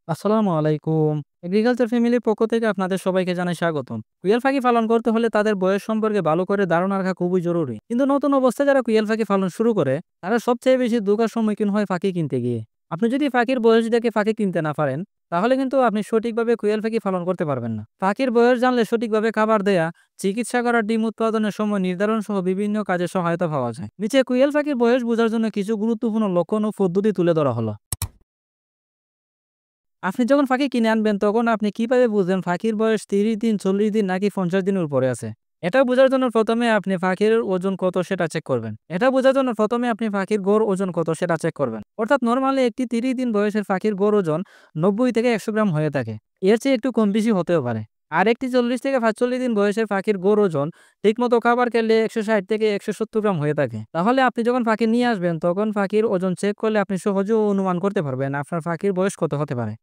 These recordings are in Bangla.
আসসালামু আলাইকুম। এগ্রিকালচার ফ্যামিলির পক্ষ থেকে আপনাদের সবাইকে জানাই স্বাগতম। কুইল পাখি পালন করতে হলে তাদের বয়স সম্পর্কে ভালো করে ধারণা রাখা খুবই জরুরি। কিন্তু নতুন অবস্থায় যারা কুইল পাখি পালন শুরু করে, তারা সবচেয়ে বেশি ধোঁকার সম্মুখীন হয় পাখি কিনতে গিয়ে। আপনি যদি পাখির বয়স দেখে পাখি কিনতে না পারেন, তাহলে কিন্তু আপনি সঠিকভাবে কুইল পাখি পালন করতে পারবেন না। পাখির বয়স জানলে সঠিকভাবে খাবার দেয়া, চিকিৎসা করা, ডিম উৎপাদনের সময় নির্ধারণ সহ বিভিন্ন কাজে সহায়তা পাওয়া যায়। নিচে কুইল পাখির বয়স বোঝার জন্য কিছু গুরুত্বপূর্ণ লক্ষণ ও পদ্ধতি তুলে ধরা হলো। আপনি যখন পাখি কিনে আনবেন তখন আপনি কিভাবে বুঝবেন পাখির বয়স ৩০ দিন, ৪০ দিন নাকি ৫০ দিনের উপরে আছে? এটা বোঝার জন্য প্রথমে আপনি পাখির ওজন কত সেটা চেক করবেন। এটা বোঝার জন্য প্রথমে আপনি পাখির গড় ওজন কত সেটা চেক করবেন। অর্থাৎ নরমালি একটি ৩০ দিন বয়সের পাখির গড় ওজন ৯০ থেকে ১০০ গ্রাম হয়ে থাকে। এর চেয়ে একটু কম বেশি হতেও পারে। আর একটি ৪০ থেকে ৪৫ দিন বয়সের পাখির গড় ওজন ঠিকমতো খাবার খেলে ১৬০ থেকে ১৭০ গ্রাম হয়ে থাকে। তাহলে আপনি যখন পাখি নিয়ে আসবেন তখন পাখির ওজন চেক করলে আপনি সহজেই অনুমান করতে পারবেন আপনার পাখির বয়স কত হতে পারে।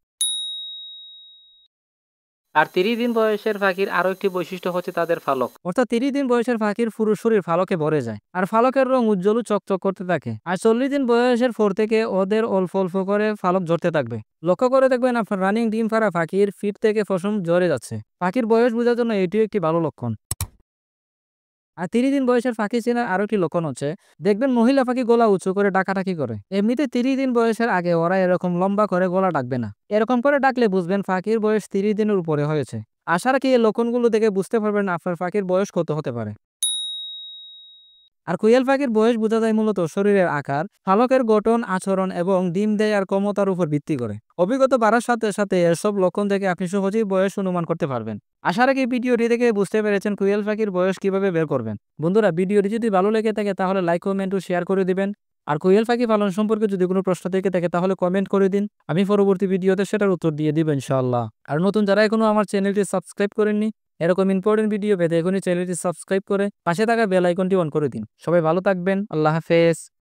আর ৩০ দিন বয়সের পাখির আরো একটি বৈশিষ্ট্য হচ্ছে তাদের পালক। অর্থাৎ ৩০ দিন বয়সের পাখির পুরো শরীর পালকে ভরে যায়। আর পালকের রং উজ্জ্বল ও চকচক করতে থাকে। আর ৪০ দিন বয়সের পর থেকে ওদের অল্প অল্প করে পালক ঝরতে থাকবে। লক্ষ্য করে দেখবেন আপনার রানিং ডিম পাড়া পাখির ফিট থেকে পশম ঝরে যাচ্ছে। পাখির বয়স বোঝার জন্য এটিও একটি ভালো লক্ষণ। আর ৩০ দিন বয়সের পাখি চেনার আরো একটি লক্ষণ হচ্ছে, দেখবেন মহিলা পাখি গলা উঁচু করে ডাকাডাকি করে। এমনিতে ৩০ দিন বয়সের আগে ওরা এরকম লম্বা করে গলা ডাকবে না। এরকম করে ডাকলে বুঝবেন পাখির বয়স ৩০ দিনের উপরে হয়েছে। আশা রাখি এই লক্ষণগুলো দেখে বুঝতে পারবেন আপনার পাখির বয়স কত হতে পারে। আর কোয়েল পাখির বয়স বোঝা যায় মূলত শরীরের আকার, পালকের গঠন, আচরণ এবং ডিম দেয়ার ক্ষমতার উপর ভিত্তি করে। অভিজ্ঞতা বাড়ার সাথে সাথে এসব লক্ষণ থেকে আপনি সহজেই বয়স অনুমান করতে পারবেন। আশা রাখি ভিডিওটি থেকে বুঝতে পেরেছেন কোয়েল পাখির বয়স কিভাবে বের করবেন। বন্ধুরা, ভিডিওটি যদি ভালো লেগে থাকে তাহলে লাইক, কমেন্ট ও শেয়ার করে দিবেন। আর কোয়েল পাখি পালন সম্পর্কে যদি কোনো প্রশ্ন থেকে থাকে তাহলে কমেন্ট করে দিন। আমি পরবর্তী ভিডিওতে সেটার উত্তর দিয়ে দিব ইনশাআল্লাহ। আর নতুন যারা এখনো আমার চ্যানেলটি সাবস্ক্রাইব করেননি, এরকম ইম্পর্টেন্ট ভিডিও পেতে এখনই চ্যানেলটি সাবস্ক্রাইব করে পাশে থাকা বেল আইকনটি অন করে দিন। সবাই ভালো থাকবেন। আল্লাহ হাফেজ।